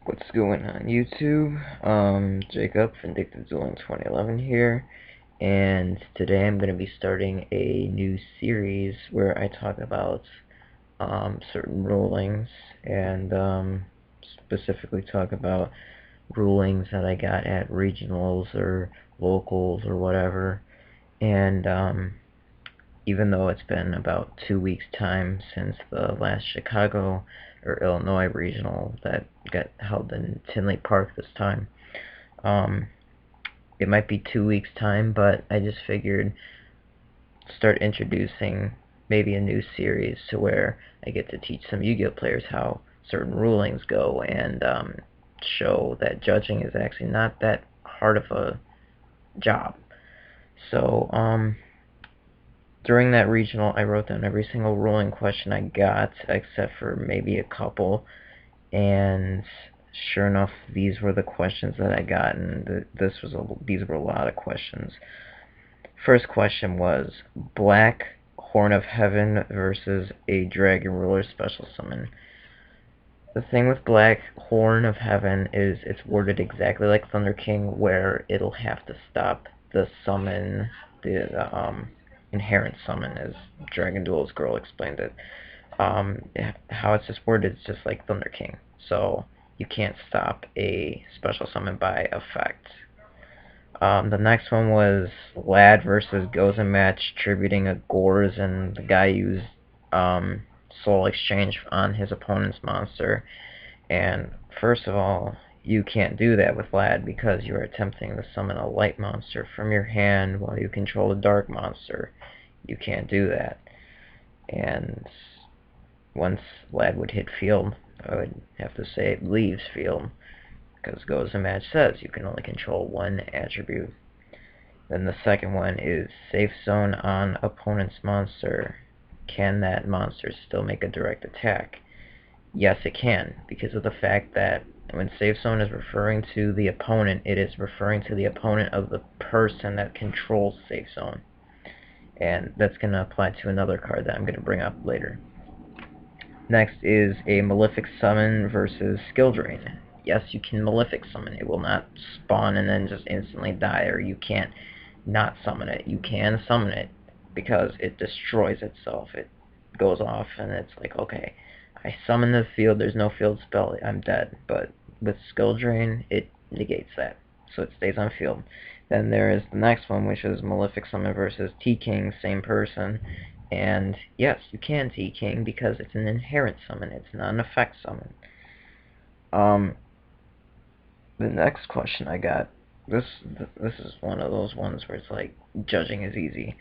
What's going on YouTube? Jacob, Vindictive Dueling 2011 here, and today I'm going to be starting a new series where I talk about certain rulings and specifically talk about rulings that I got at regionals or locals or whatever. And even though it's been about 2 weeks time since the last Chicago or Illinois regional that got held in Tinley Park this time. Um, it might be 2 weeks time, but I just figured start introducing maybe a new series to where I get to teach some Yu-Gi-Oh players how certain rulings go and show that judging is actually not that hard of a job. So during that regional, I wrote down every single ruling question I got, except for maybe a couple, and sure enough, these were the questions that I got, and these were a lot of questions. First question was Black Horn of Heaven versus a Dragon Ruler Special Summon. The thing with Black Horn of Heaven is it's worded exactly like Thunder King, where it'll have to stop the summon, the inherent summon, as Dragon Duel's Girl explained it. How it's just worded is just like Thunder King, so you can't stop a special summon by effect. The next one was Lad versus Goza match, tributing a Gores, and the guy used Soul Exchange on his opponent's monster. And first of all, you can't do that with Lad because you are attempting to summon a light monster from your hand while you control a dark monster. You can't do that. And once Lad would hit field, I would have to say it leaves field, because Goes the Match says you can only control one attribute. Then the second one is Safe Zone on opponent's monster. Can that monster still make a direct attack? Yes, it can, because of the fact that when Safe Zone is referring to the opponent, it is referring to the opponent of the person that controls Safe Zone. And that's going to apply to another card that I'm going to bring up later. Next is a Malefic Summon versus Skill Drain. Yes, you can Malefic Summon. It will not spawn and then just instantly die, or you can't not summon it. You can summon it because it destroys itself. It goes off and it's like, okay, I summon the field, there's no field spell, I'm dead. But with Skill Drain, it negates that, so it stays on field. Then there is the next one, which is Malefic Summon versus T-King, same person. And yes, you can T-King because it's an inherent summon, it's not an effect summon. The next question I got, this is one of those ones where it's like, judging is easy.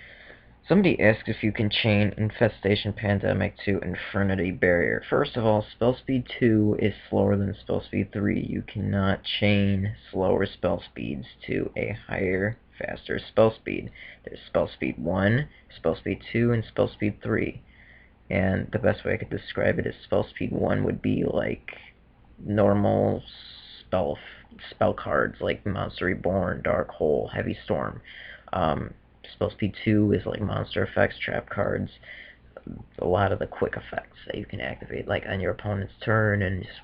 Somebody asked if you can chain Infestation Pandemic to Infernity Barrier. First of all, Spell Speed 2 is slower than Spell Speed 3. You cannot chain slower spell speeds to a higher, faster spell speed. There's Spell Speed 1, Spell Speed 2, and Spell Speed 3. And the best way I could describe it is Spell Speed 1 would be like normal spell cards like Monster Reborn, Dark Hole, Heavy Storm. Spell Speed 2 is like monster effects, trap cards, a lot of the quick effects that you can activate, like on your opponent's turn, and just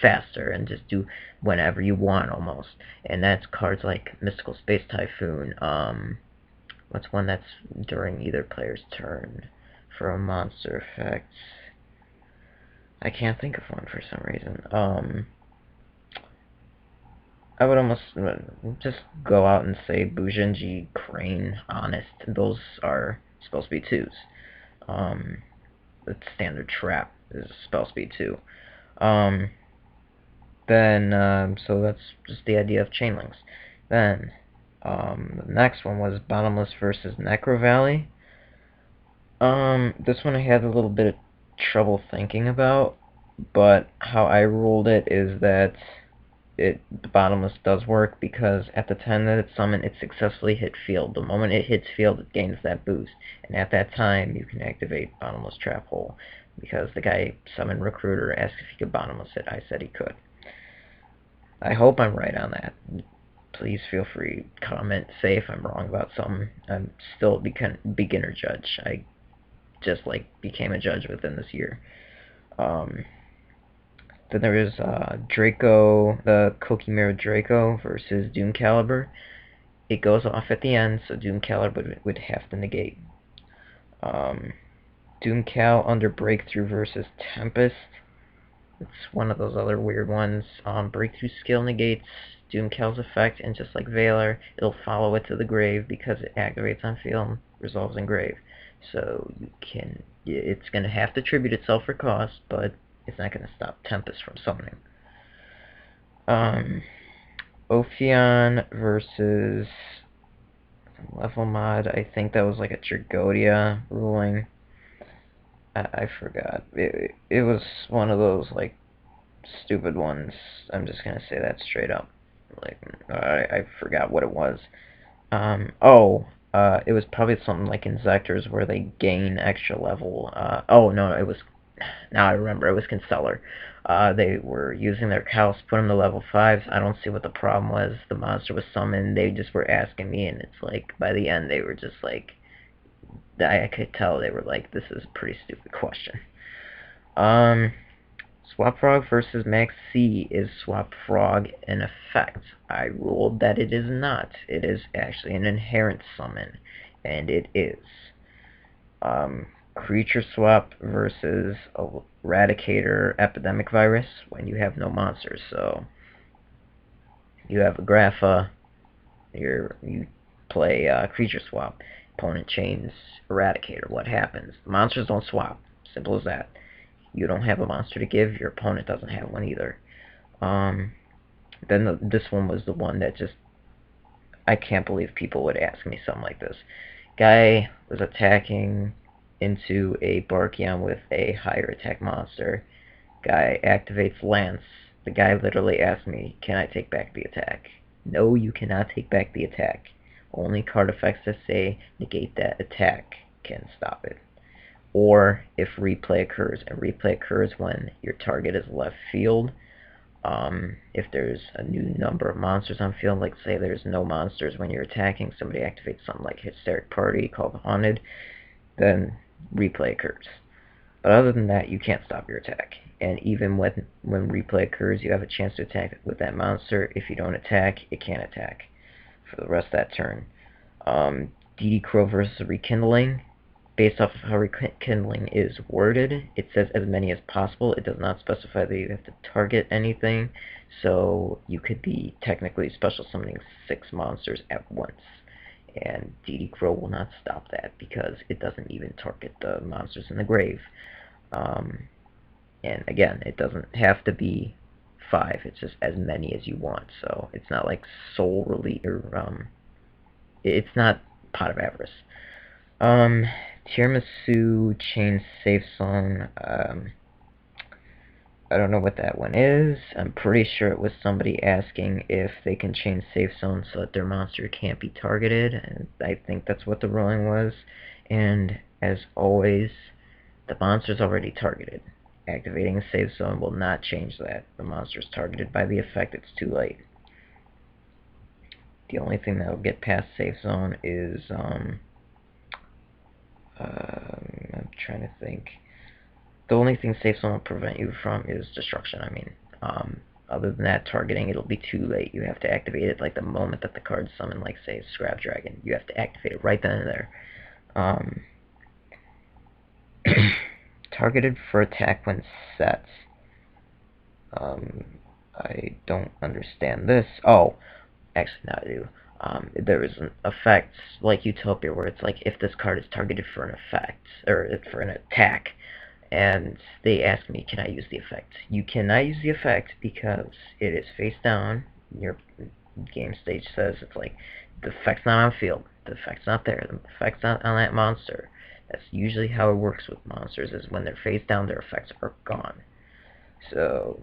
faster, and just do whenever you want almost. And that's cards like Mystical Space Typhoon. What's one that's during either player's turn for a monster effect? I can't think of one for some reason. I would almost just go out and say Bujinji, Crane, Honest. Those are spell speed 2s. The standard trap is spell speed 2. So that's just the idea of chain links. Then, the next one was Bottomless versus Necro Valley. This one I had a little bit of trouble thinking about, but how I ruled it is that the Bottomless does work because at the time that it's summoned, it successfully hit field. The moment it hits field, it gains that boost, and at that time, you can activate Bottomless Trap Hole, because the guy summoned Recruiter asked if he could Bottomless it. I said he could. I hope I'm right on that. Please feel free to comment, say if I'm wrong about something. I'm still a beginner judge. I just became a judge within this year. Then there is Draco, the Kokimera Draco versus Doom Caliber. It goes off at the end, so Doom Caliber would have to negate. Um, Doom Cal under Breakthrough versus Tempest. It's one of those other weird ones. Breakthrough skill negates Doom Cal's effect, and just like Valor, it'll follow it to the grave because it activates on field, resolves in grave. So it's going to have to tribute itself for cost, but it's not going to stop Tempest from summoning. Ophion versus level mod. I think that was like a Trigodia ruling. I forgot. It was one of those like stupid ones. I'm just gonna say that straight up. Like I forgot what it was. It was probably something like Insectors where they gain extra level. Oh no, it was. Now I remember. It was Constellar. They were using their cows to put them to level 5s. I don't see what the problem was. The monster was summoned. They just were asking me, and it's like by the end they were just like, I could tell they were like, this is a pretty stupid question. Swap Frog versus Max C. Is Swap Frog an effect? I ruled that it is not. It is actually an inherent summon, and it is. Creature Swap versus Eradicator Epidemic Virus when you have no monsters. So you have a Grapha, you play Creature Swap, opponent chains Eradicator. What happens? The monsters don't swap. Simple as that. You don't have a monster to give, your opponent doesn't have one either. Then this one was the one that just, I can't believe people would ask me something like this. Guy was attacking into a Barkion with a higher attack monster. Guy activates Lance. The guy literally asked me, can I take back the attack? No, you cannot take back the attack. Only card effects that say negate that attack can stop it. Or if replay occurs, and replay occurs when your target is left field. If there's a new number of monsters on field, like say there's no monsters when you're attacking, somebody activates something like Hysteric Party called Haunted, then replay occurs. But other than that, you can't stop your attack. And even when replay occurs, you have a chance to attack with that monster. If you don't attack, it can't attack for the rest of that turn. DD Crow versus Rekindling. Based off of how Rekindling is worded, it says as many as possible. It does not specify that you have to target anything, so you could be technically special summoning 6 monsters at once. And DD Crow will not stop that because it doesn't even target the monsters in the grave. And again, it doesn't have to be 5, it's just as many as you want, so it's not like Soul Release, or it's not Pot of Avarice. Tiramisu Chain Safe Zone. I don't know what that one is. I'm pretty sure it was somebody asking if they can chain Safe Zone so that their monster can't be targeted, and I think that's what the ruling was. And as always, the monster's already targeted. Activating a Safe Zone will not change that. The monster's targeted by the effect, it's too late. The only thing that will get past Safe Zone is, I'm trying to think. The only thing Safe Zone will prevent you from is destruction, I mean. Other than that, targeting, it'll be too late. You have to activate it like the moment that the card's summoned, like say Scrap Dragon. You have to activate it right then and there. Targeted for attack when sets. I don't understand this. Oh, actually, now I do. There is an effect like Utopia where it's like if this card is targeted for an effect, or for an attack, and they ask me, can I use the effect? You cannot use the effect because it is face down. Your game stage says it's like, the effect's not on field, the effect's not there, the effect's not on that monster. That's usually how it works with monsters, is when they're face down, their effects are gone. So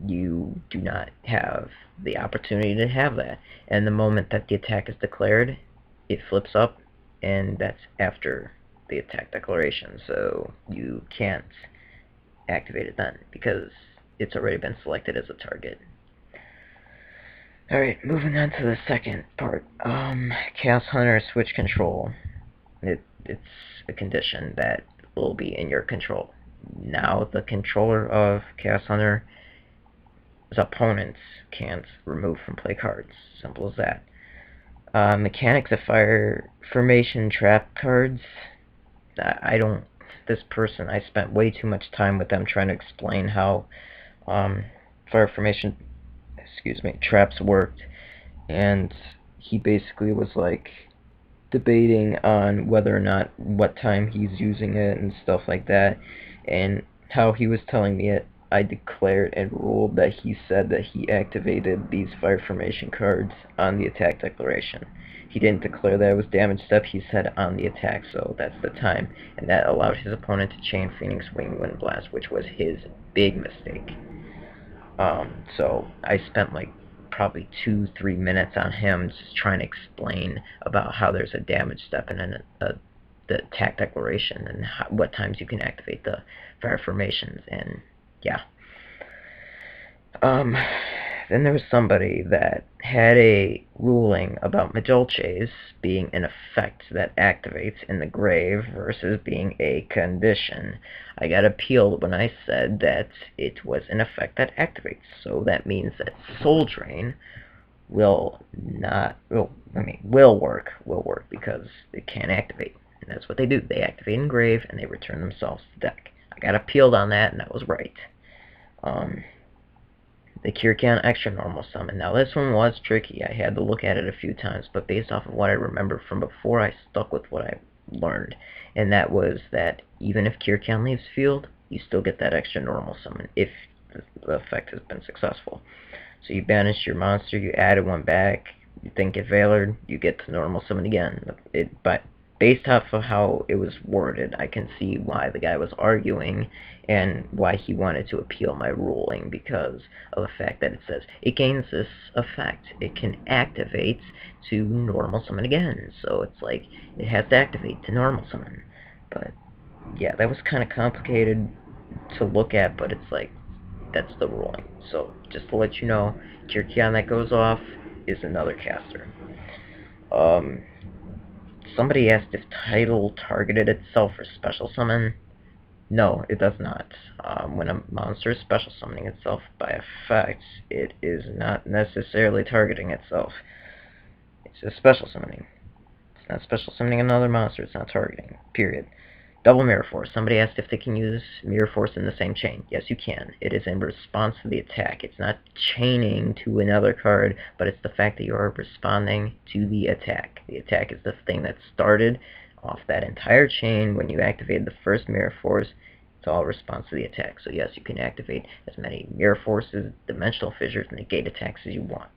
you do not have the opportunity to have that. And the moment that the attack is declared, it flips up, and that's after the attack declaration. So you can't activate it then because it's already been selected as a target. Alright, moving on to the second part. Chaos Hunter Switch Control. It's a condition that will be in your control. Now the controller of Chaos Hunter opponents can't remove from play cards. Simple as that. Mechanics of fire formation trap cards. I don't. This person, I spent way too much time with them trying to explain how fire formation, traps worked, and he basically was like debating on whether or not what time he's using it and stuff like that, and how he was telling me it. I declared and ruled that he said that he activated these fire formation cards on the attack declaration. He didn't declare that it was damage step, he said on the attack, so that's the time, and that allowed his opponent to chain Phoenix Wing Wind Blast, which was his big mistake. So I spent like probably 2-3 minutes on him just trying to explain about how there's a damage step and then the attack declaration and what times you can activate the fire formations, and yeah. Then there was somebody that had a ruling about Majolches being an effect that activates in the grave versus being a condition. I got appealed when I said that it was an effect that activates, so that means that Soul Drain will work because it can't activate. And that's what they do. They activate in grave and they return themselves to deck. I got appealed on that and that was right. The Kirkan Extra Normal Summon. Now this one was tricky. I had to look at it a few times, but based off of what I remember from before, I stuck with what I learned. And that was that even if Kirkan leaves field, you still get that Extra Normal Summon if the effect has been successful. So you banish your monster, you added one back, you think it Valored, you get to normal summon again. But based off of how it was worded, I can see why the guy was arguing and why he wanted to appeal my ruling, because of the fact that it says it gains this effect. It can activate to normal summon again. So it's like it has to activate to normal summon. But yeah, that was kind of complicated to look at, but it's like that's the ruling. So just to let you know, Kirkion that goes off is another caster. Somebody asked if title targeted itself for special summon. No, it does not. When a monster is special summoning itself by effect, it is not necessarily targeting itself. It's just special summoning. It's not special summoning another monster, it's not targeting. Period. Double Mirror Force. Somebody asked if they can use Mirror Force in the same chain. Yes, you can. It is in response to the attack. It's not chaining to another card, but it's the fact that you are responding to the attack. The attack is the thing that started off that entire chain when you activated the first Mirror Force. It's all response to the attack. So yes, you can activate as many Mirror Forces, Dimensional Fissures, and negate attacks as you want.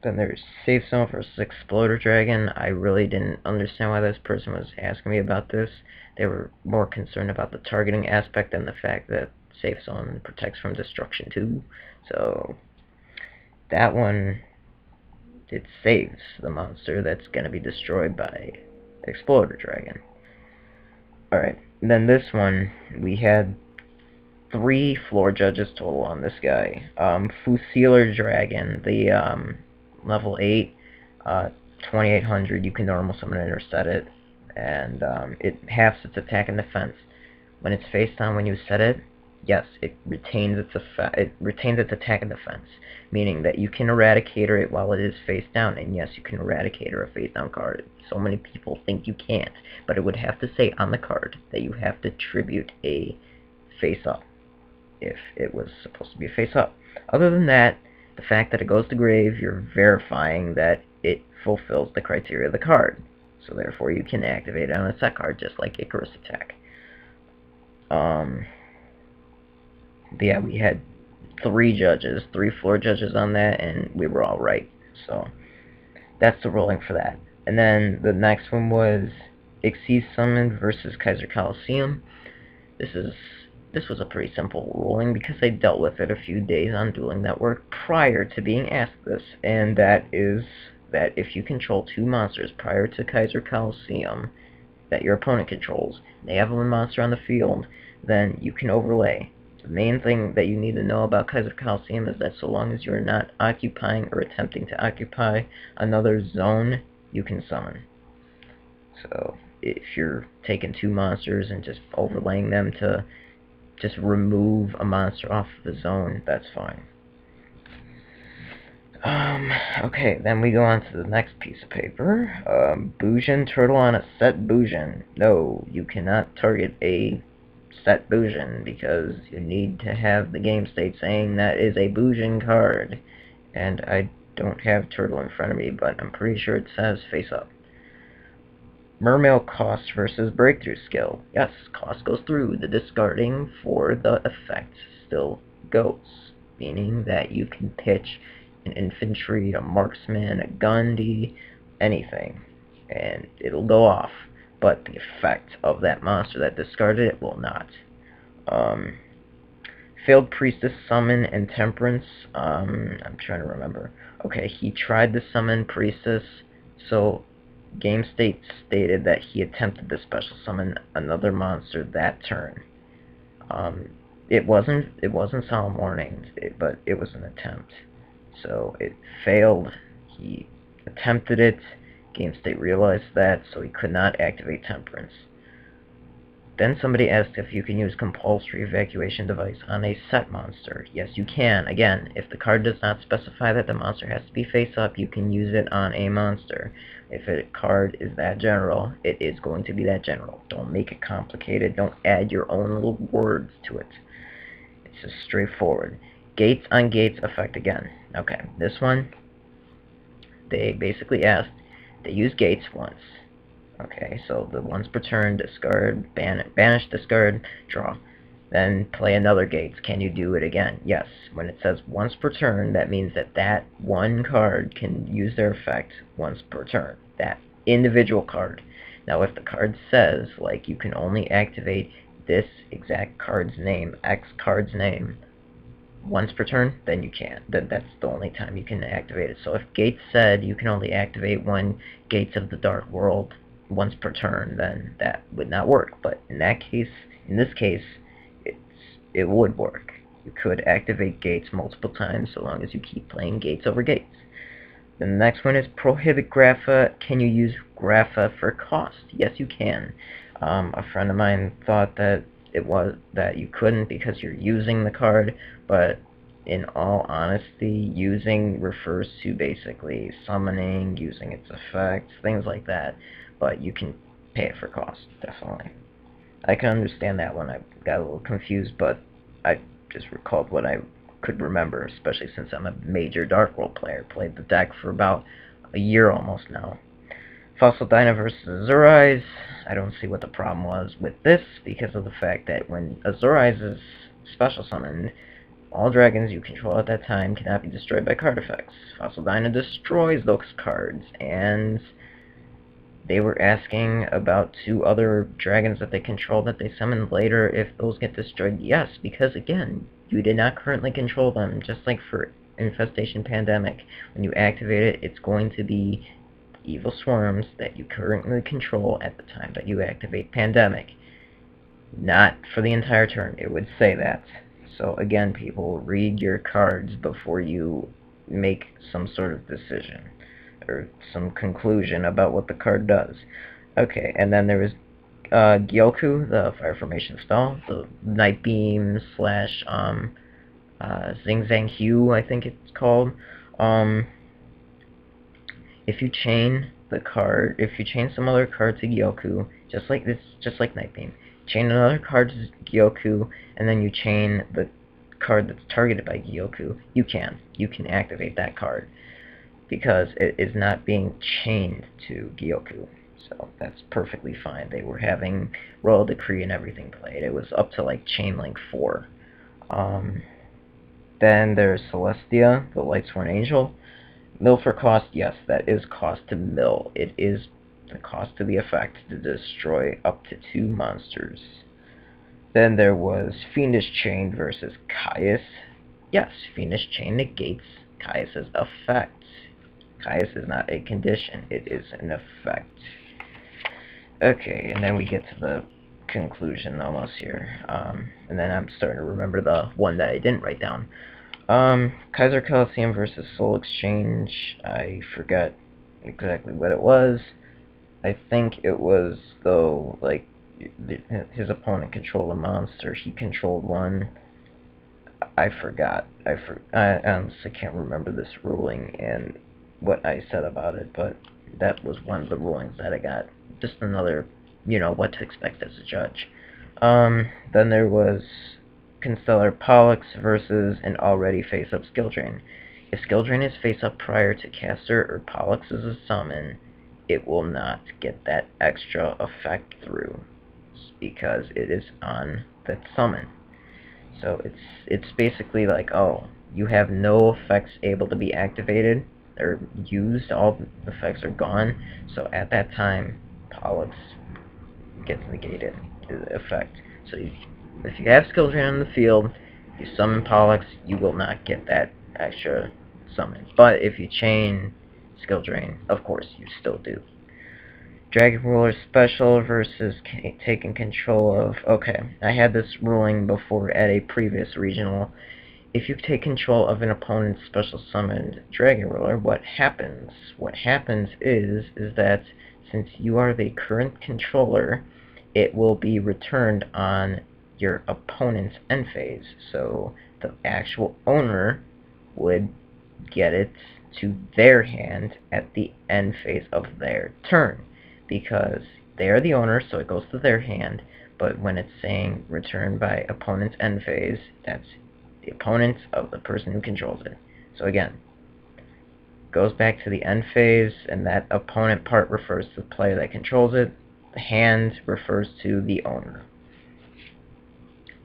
Then there's Safe Zone versus Exploder Dragon. I really didn't understand why this person was asking me about this. They were more concerned about the targeting aspect than the fact that Safe Zone protects from destruction too. So that one, it saves the monster that's going to be destroyed by Exploder Dragon. Alright, then this one, we had 3 floor judges total on this guy. Fusiler Dragon, the level 8, 2800, you can normal summon it or set it, and it halves its attack and defense. When it's face down when you set it, yes, it retains its attack and defense, meaning that you can Eradicator it while it is face down, and yes, you can Eradicator a face down card. So many people think you can't, but it would have to say on the card that you have to tribute a face up if it was supposed to be a face up. Other than that, the fact that it goes to grave, you're verifying that it fulfills the criteria of the card. So therefore you can activate it on a set card, just like Icarus attack. Yeah, we had 3 judges, 3 floor judges on that, and we were all right. So that's the ruling for that. And then the next one was Xyz Summon versus Kaiser Coliseum. This was a pretty simple ruling because I dealt with it a few days on Dueling Network prior to being asked this, and that is that if you control 2 monsters prior to Kaiser Coliseum that your opponent controls, and they have one monster on the field, then you can overlay. The main thing that you need to know about Kaiser Coliseum is that so long as you are not occupying or attempting to occupy another zone, you can summon. So if you're taking 2 monsters and just overlaying them to just remove a monster off the zone, that's fine. Okay, then we go on to the next piece of paper. Bujin turtle on a set Bujin. No, you cannot target a set Bujin because you need to have the game state saying that is a Bujin card. And I don't have turtle in front of me, but I'm pretty sure it says face up. Mermail cost versus breakthrough skill. Yes, cost goes through. The discarding for the effect still goes, meaning that you can pitch an infantry, a marksman, a Gandhi, anything, and it'll go off. But the effect of that monster that discarded it will not. Failed priestess summon and temperance. I'm trying to remember. Okay, he tried to summon priestess, so game state stated that he attempted to special summon another monster that turn. It wasn't Solemn Warning, but it was an attempt. So it failed. He attempted it. Game state realized that, so he could not activate Temperance. Then somebody asked if you can use compulsory evacuation device on a set monster. Yes, you can. Again, if the card does not specify that the monster has to be face up, you can use it on a monster. If a card is that general, it is going to be that general. Don't make it complicated. Don't add your own little words to it. It's just straightforward. Gates on gates effect again. Okay, this one, they basically asked, they use gates once. Okay, so the once per turn, discard, banish, discard, draw. Then play another gates. Can you do it again? Yes. When it says once per turn, that means that that one card can use their effect once per turn. That individual card. Now if the card says, like, you can only activate this exact card's name, X card's name, once per turn, then you can't. That's the only time you can activate it. So if Gates said you can only activate one Gates of the Dark World once per turn, then that would not work. But in this case, it would work. You could activate Gates multiple times so long as you keep playing Gates over Gates. Then the next one is prohibit Grapha. Can you use Grapha for cost? Yes, you can. A friend of mine thought that you couldn't because you're using the card, but in all honesty, using refers to basically summoning, using its effects, things like that, but you can pay it for cost, definitely. I can understand that one. I got a little confused, but I just recalled what I could remember, especially since I'm a major Dark World player. Played the deck for about a year almost now. Fossil Dyna versus Azurize. I don't see what the problem was with this, because of the fact that when Azurize is special summoned, all dragons you control at that time cannot be destroyed by card effects. Fossil Dyna destroys those cards, and they were asking about 2 other dragons that they control that they summoned later if those get destroyed. Yes, because again, you did not currently control them, just like for Infestation Pandemic. When you activate it, it's going to be evil swarms that you currently control at the time that you activate Pandemic. Not for the entire turn, it would say that. So again, people, read your cards before you make some sort of decision or some conclusion about what the card does. Okay, and then there was Gyoku, the Fire Formation spell, the Night Beam slash Zing Zang Hue, I think it's called. If you chain some other card to Gyoku, just like Night Beam, chain another card to Gyoku, and then you chain the card that's targeted by Gyoku, you can activate that card, because it is not being chained to Gyoku. So that's perfectly fine. They were having Royal Decree and everything played. It was up to like Chain Link 4. Then there's Celestia, the Lightsworn Angel. Mill for cost, yes, that is cost to mill. It is the cost to the effect to destroy up to 2 monsters. Then there was Fiendish Chain versus Caius. Yes, Fiendish Chain negates Caius' effect. Caius is not a condition, it is an effect. Okay, and then we get to the conclusion almost here. And then I'm starting to remember the one that I didn't write down. Kaiser Coliseum versus Soul Exchange. I forgot exactly what it was. I think it was, though, like, his opponent controlled a monster, he controlled one. I forgot. I honestly can't remember this ruling and what I said about it, but that was one of the rulings that I got. Just another, what to expect as a judge. Then there was Constellar Pollux versus an already face-up skill drain. If skill drain is face-up prior to caster or Pollux is a summon, it will not get that extra effect through because it is on the summon. So it's basically like, oh, you have no effects able to be activated or used, all the effects are gone, so at that time Pollux gets negated, the effect. So if you have skill drain on the field, you summon Pollux, you will not get that extra summon. But if you chain skill drain, of course you still do. Dragon Ruler Special versus taking control of... Okay, I had this ruling before at a previous regional. If you take control of an opponent's special summoned Dragon Ruler, what happens? What happens is that since you are the current controller, it will be returned on your opponent's end phase. So the actual owner would get it to their hand at the end phase of their turn, because they are the owner, so it goes to their hand, but when it's saying return by opponent's end phase, that's the opponent of the person who controls it. So again, goes back to the end phase, and that opponent part refers to the player that controls it. The hand refers to the owner.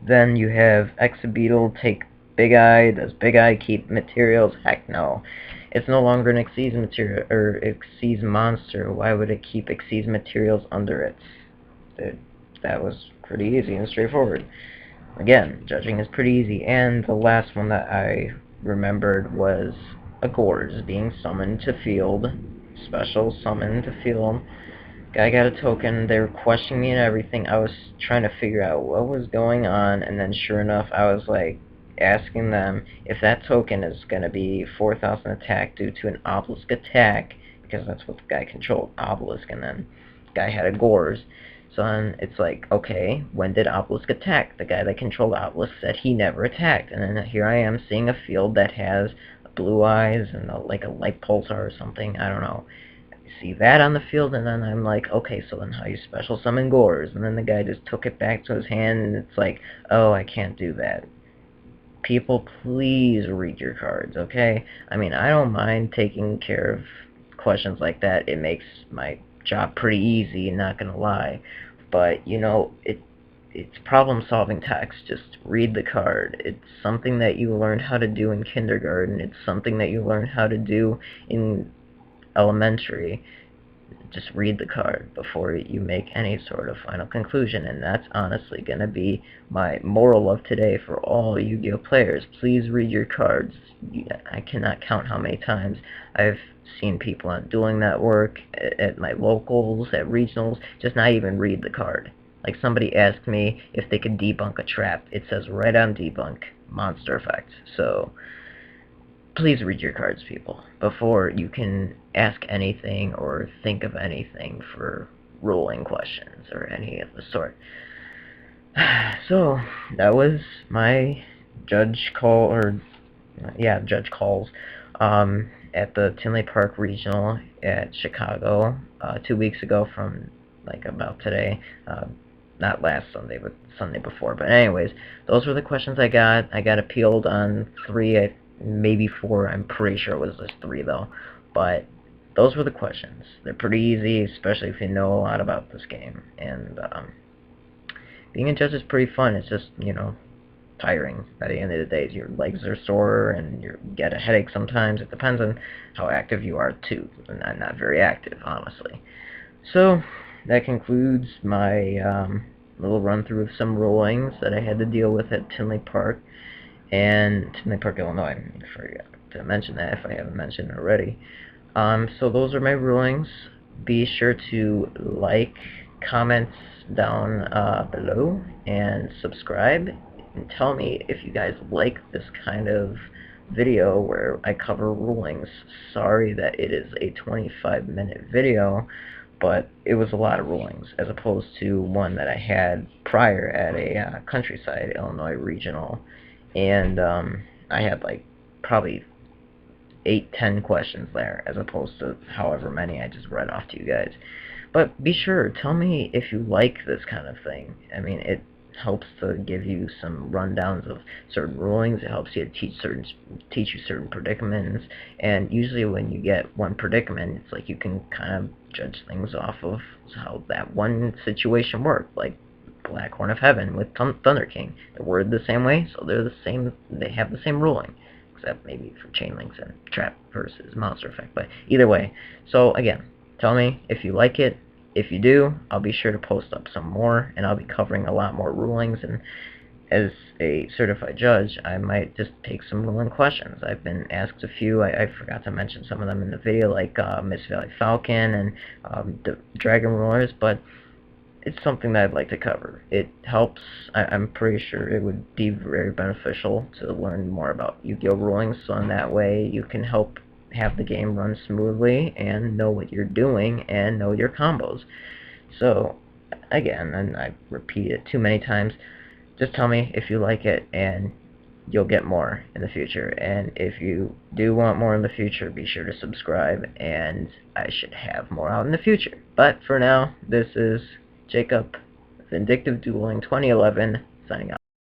Then you have Exabeetle take Big Eye. Does Big Eye keep materials? Heck no. It's no longer an Xyz material or Xyz monster. Why would it keep Xyz materials under it? That was pretty easy and straightforward. Again, judging is pretty easy. And the last one that I remembered was a Gorz being summoned to field. Special summon to field. Guy got a token, they were questioning me and everything. I was trying to figure out what was going on, and then sure enough, I was like asking them if that token is going to be 4,000 attack due to an obelisk attack, because that's what the guy controlled, obelisk, and then the guy had a Gorz. So then it's like, okay, when did obelisk attack? The guy that controlled obelisk said he never attacked, and then here I am seeing a field that has blue eyes and like a light pulsar or something, I don't know. See that on the field, and then I'm like, okay, so then how you special summon Gorz? And then the guy just took it back to his hand, and it's like, oh, I can't do that. People, please read your cards, okay? I mean, I don't mind taking care of questions like that. It makes my job pretty easy, not gonna lie. But, it's problem-solving text. Just read the card. It's something that you learned how to do in kindergarten. It's something that you learned how to do in elementary. Just read the card before you make any sort of final conclusion, and that's honestly going to be my moral of today for all Yu-Gi-Oh players. Please read your cards. I cannot count how many times I've seen people on Dueling Network, at my locals, at regionals, just not even read the card. Like, somebody asked me if they could debunk a trap. It says right on debunk, monster effect. So please read your cards, people, before you can ask anything or think of anything for ruling questions or any of the sort. So, that was my judge call, judge calls, at the Tinley Park Regional at Chicago, 2 weeks ago from, about today, not last Sunday, but Sunday before. But anyways, those were the questions I got. I got appealed on 3, maybe 4, I'm pretty sure it was just 3 though, but those were the questions. They're pretty easy, especially if you know a lot about this game, and being a judge is pretty fun. It's just, tiring at the end of the day. Your legs are sore, and you get a headache sometimes. It depends on how active you are too, and I'm not very active, honestly. So, that concludes my little run-through of some rulings that I had to deal with at Tinley Park, and Tinley Park, Illinois. I forgot to mention that if I haven't mentioned it already. So those are my rulings. Be sure to like, comment down below, and subscribe, and tell me if you guys like this kind of video where I cover rulings. Sorry that it is a 25-minute video, but it was a lot of rulings as opposed to one that I had prior at a countryside Illinois regional, and I had like probably 8, 10 questions there as opposed to however many I just read off to you guys. But be sure, tell me if you like this kind of thing. I mean, it helps to give you some rundowns of certain rulings. It helps you teach you certain predicaments. And usually, when you get one predicament, it's like you can kind of judge things off of how that one situation worked. Like Black Horn of Heaven with Thunder King, they're worded the same way, so they're the same. They have the same ruling, except maybe for chain links and trap versus monster effect. But either way, so again, tell me if you like it. If you do, I'll be sure to post up some more, and I'll be covering a lot more rulings. And as a certified judge, I might just take some ruling questions. I've been asked a few. I forgot to mention some of them in the video, like Miss Valley Falcon and the Dragon Rulers, but it's something that I'd like to cover. It helps. I'm pretty sure it would be very beneficial to learn more about Yu-Gi-Oh! Rulings, so in that way you can help have the game run smoothly and know what you're doing and know your combos. So, again, and I repeat it too many times, just tell me if you like it and you'll get more in the future. And if you do want more in the future, be sure to subscribe, and I should have more out in the future. But for now, this is Jacob, Vindictive Dueling 2011, signing out.